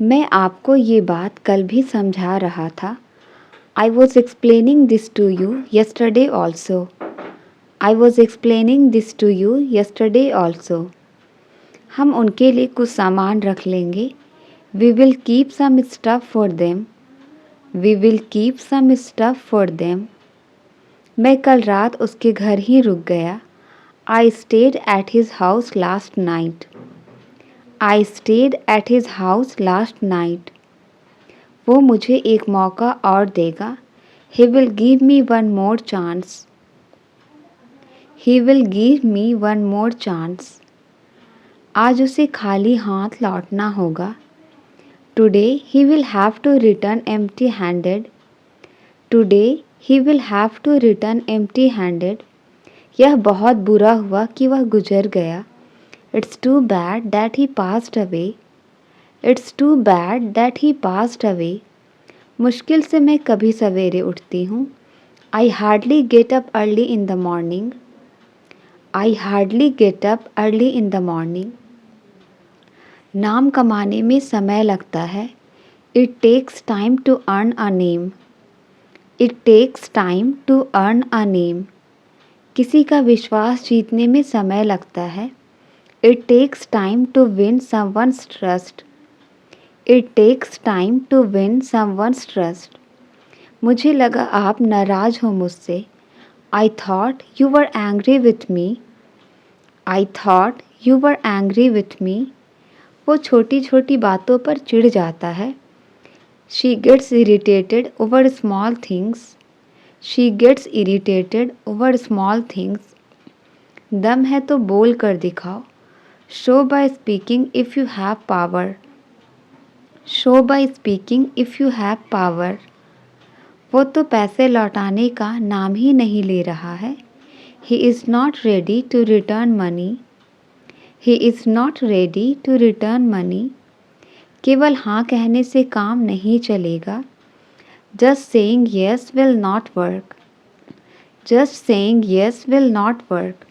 मैं आपको ये बात कल भी समझा रहा था। I was explaining this to you yesterday also. I was explaining this to you yesterday also. हम उनके लिए कुछ सामान रख लेंगे. We will keep some stuff for them. We will keep some stuff for them. मैं कल रात उसके घर ही रुक गया. I stayed at his house last night. I stayed at his house last night. वो मुझे एक मौका और देगा. He will give me one more chance. He will give me one more chance. आज उसे खाली हाथ लौटना होगा. Today he will have to return empty-handed. Today he will have to return empty-handed. यह बहुत बुरा हुआ कि वह गुजर गया. It's too bad that he passed away. It's too bad that he passed away. मुश्किल से मैं कभी सवेरे उठती हूँ. I hardly get up early in the morning. I hardly get up early in the morning. नाम कमाने में समय लगता है. It takes time to earn a name. It takes time to earn a name. किसी का विश्वास जीतने में समय लगता है. It takes time to win someone's trust. It takes time to win someone's trust. मुझे लगा आप नाराज़ हो मुझसे. I thought you were angry with me. I thought you were angry with me. वो छोटी छोटी बातों पर चिढ़ जाता है. She gets irritated over small things. She gets irritated over small things. दम है तो बोल कर दिखाओ. Show by speaking if you have power. Show by speaking if you have power. वो तो पैसे लौटाने का नाम ही नहीं ले रहा है. He is not ready to return money. He is not ready to return money. केवल हाँ कहने से काम नहीं चलेगा. Just saying yes will not work. Just saying yes will not work.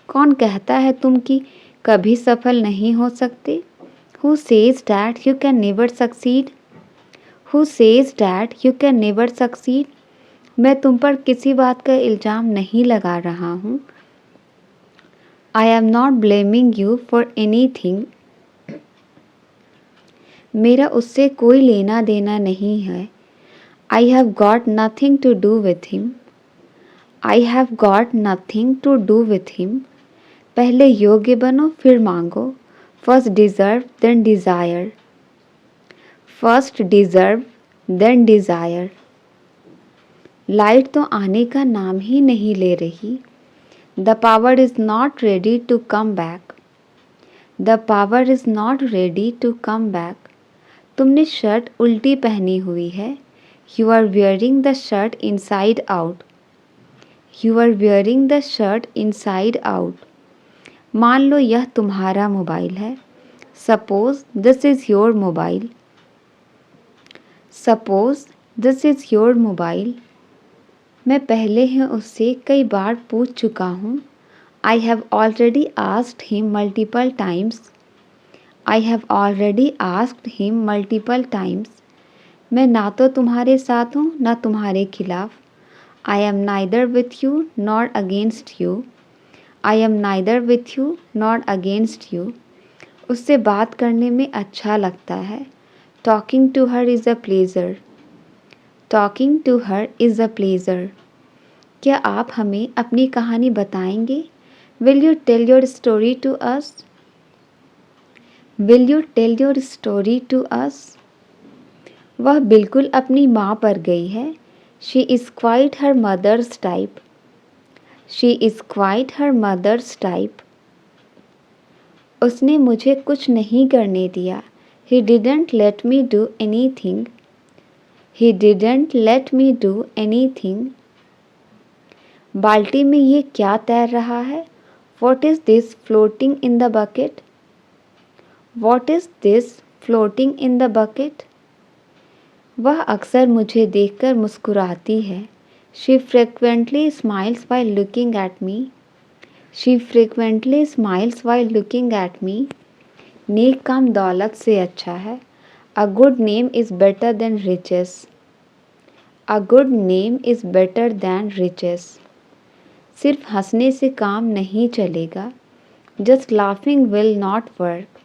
कौन कहता है तुम कि कभी सफल नहीं हो सकते? Who says that you can never succeed? Who says that you can never succeed? मैं तुम पर किसी बात का इल्ज़ाम नहीं लगा रहा हूँ. I am not blaming you for anything. मेरा उससे कोई लेना देना नहीं है. I have got nothing to do with him. I have got nothing to do with him. पहले योग्य बनो फिर मांगो. First deserve then desire. First deserve then desire. Light तो आने का नाम ही नहीं ले रही. The power is not ready to come back. The power is not ready to come back. तुमने शर्ट उल्टी पहनी हुई है. You are wearing the shirt inside out. You are wearing the shirt inside out. मान लो यह तुम्हारा mobile है. Suppose this is your mobile. Suppose this is your mobile. मैं पहले ही उससे कई बार पूछ चुका हूँ. I have already asked him multiple times. I have already asked him multiple times. मैं ना तो तुम्हारे साथ हूँ ना तुम्हारे खिलाफ. I am neither with you nor against you. I am neither with you nor against you. उससे बात करने में अच्छा लगता है. Talking to her is a pleasure. Talking to her is a pleasure. क्या आप हमें अपनी कहानी बताएंगे? Will you tell your story to us? Will you tell your story to us? वह बिल्कुल अपनी माँ पर गई है. She is quite her mother's type. She is quite her mother's type. उसने मुझे कुछ नहीं करने दिया. He didn't let me do anything. He didn't let me do anything. बाल्टी में ये क्या तैर रहा है? What is this floating in the bucket? What is this floating in the bucket? वह अक्सर मुझे देखकर मुस्कुराती है. She frequently smiles while looking at me. She frequently smiles while looking at me. नेक काम दौलत से अच्छा है. A good name is better than riches. A good name is better than riches. सिर्फ हंसने से काम नहीं चलेगा. Just laughing will not work.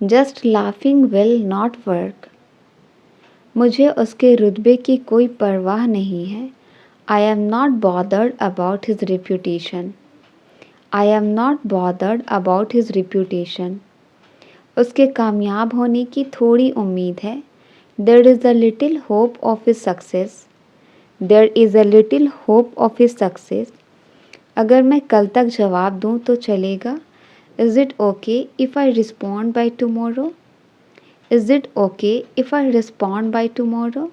Just laughing will not work. मुझे उसके रुतबे की कोई परवाह नहीं है. I am not bothered about his reputation. I am not bothered about his reputation. उसके कामयाब होने की थोड़ी उम्मीद है. There is a little hope of his success. There is a little hope of his success. अगर मैं कल तक जवाब दूँ तो चलेगा. Is it okay if I respond by tomorrow? Is it okay if I respond by tomorrow?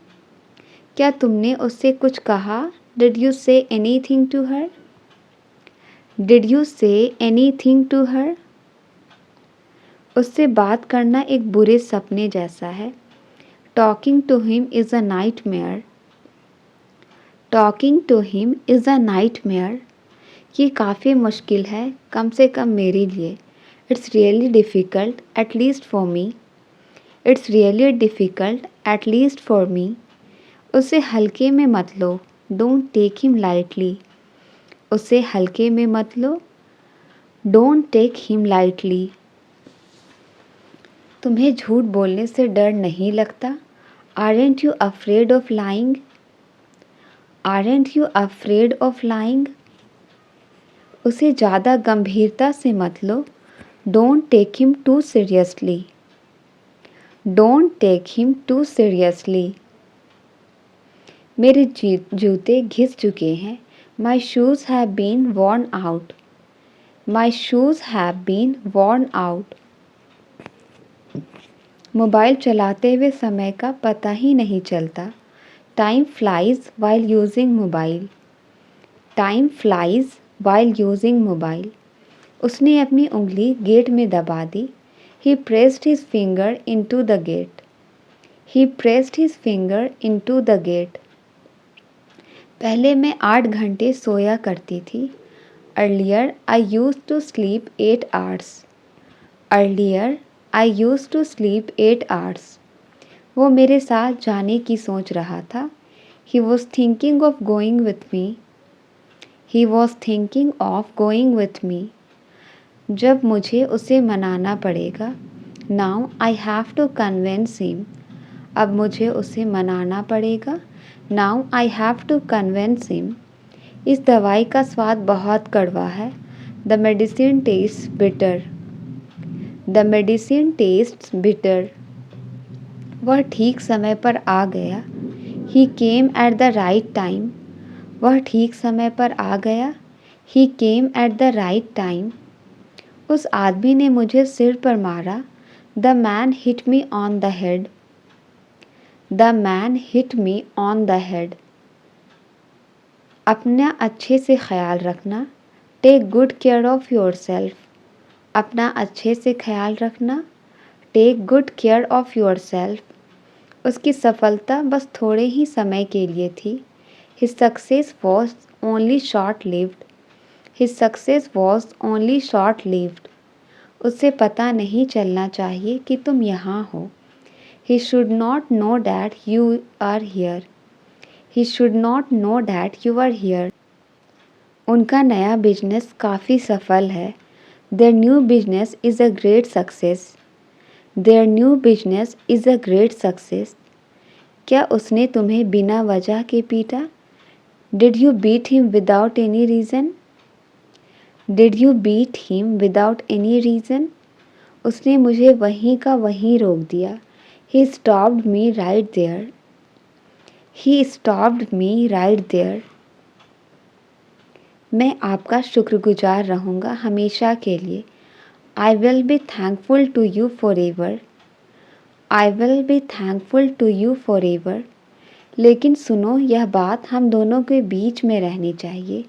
क्या तुमने उससे कुछ कहा? Did you say anything to her? Did you say anything to her? उससे बात करना एक बुरे सपने जैसा है. Talking to him is a nightmare. Talking to him is a nightmare. ये काफ़ी मुश्किल है, कम से कम मेरे लिए. It's really difficult, at least for me. It's really difficult, at least for me. उसे हल्के में मत लो. Don't take him lightly. उसे हल्के में मत लो. Don't take him lightly. तुम्हें झूठ बोलने से डर नहीं लगता? Aren't you afraid of lying? Aren't you afraid of lying? उसे ज़्यादा गंभीरता से मत लो. Don't take him too seriously. Don't take him too seriously. मेरे जूते घिस चुके हैं. My shoes have been worn out. My shoes have been worn out. Mobile चलाते हुए समय का पता ही नहीं चलता. Time flies while using mobile. Time flies while using mobile. उसने अपनी उंगली गेट में दबा दी. He pressed his finger into the gate. He pressed his finger into the gate. पहले मैं 8 घंटे सोया करती थी. Earlier I used to sleep 8 hours. Earlier I used to sleep 8 hours. वो मेरे साथ जाने की सोच रहा था. He was thinking of going with me. He was thinking of going with me. जब मुझे उसे मनाना पड़ेगा. Now I have to convince him. अब मुझे उसे मनाना पड़ेगा. Now I have to convince him. इस दवाई का स्वाद बहुत कड़वा है. The medicine tastes bitter. The medicine tastes bitter. वह ठीक समय पर आ गया. He came at the right time. वह ठीक समय पर आ गया. He came at the right time. उस आदमी ने मुझे सिर पर मारा. The man hit me on the head. The man hit me on the head. अपना अच्छे से ख्याल रखना. Take good care of yourself. अपना अच्छे से ख्याल रखना. Take good care of yourself. उसकी सफलता बस थोड़े ही समय के लिए थी. His success was only short-lived. His success was only short-lived. उसे पता नहीं चलना चाहिए कि तुम यहाँ हो. He should not know that you are here. He should not know that you are here. उनका नया बिजनेस काफ़ी सफल है. Their new business is a great success. Their new business is a great success. क्या उसने तुम्हें बिना वजह के पीटा? Did you beat him without any reason? Did you beat him without any reason? उसने मुझे वहीं का वहीं रोक दिया. He stopped me right there. He stopped me right there. मैं आपका शुक्रगुजार रहूँगा हमेशा के लिए. I will be thankful to you forever. I will be thankful to you forever. लेकिन सुनो, यह बात हम दोनों के बीच में रहनी चाहिए.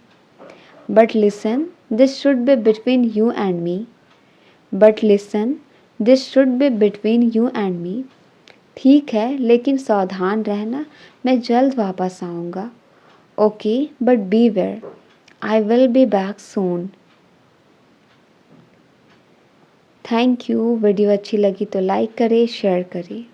But listen, this should be between you and me. But listen, this should be between you and me. ठीक है, लेकिन सावधान रहना, मैं जल्द वापस आऊँगा. Okay, but beware. I will be back soon. Thank you. Video अच्छी लगी तो लाइक करें, शेयर करें।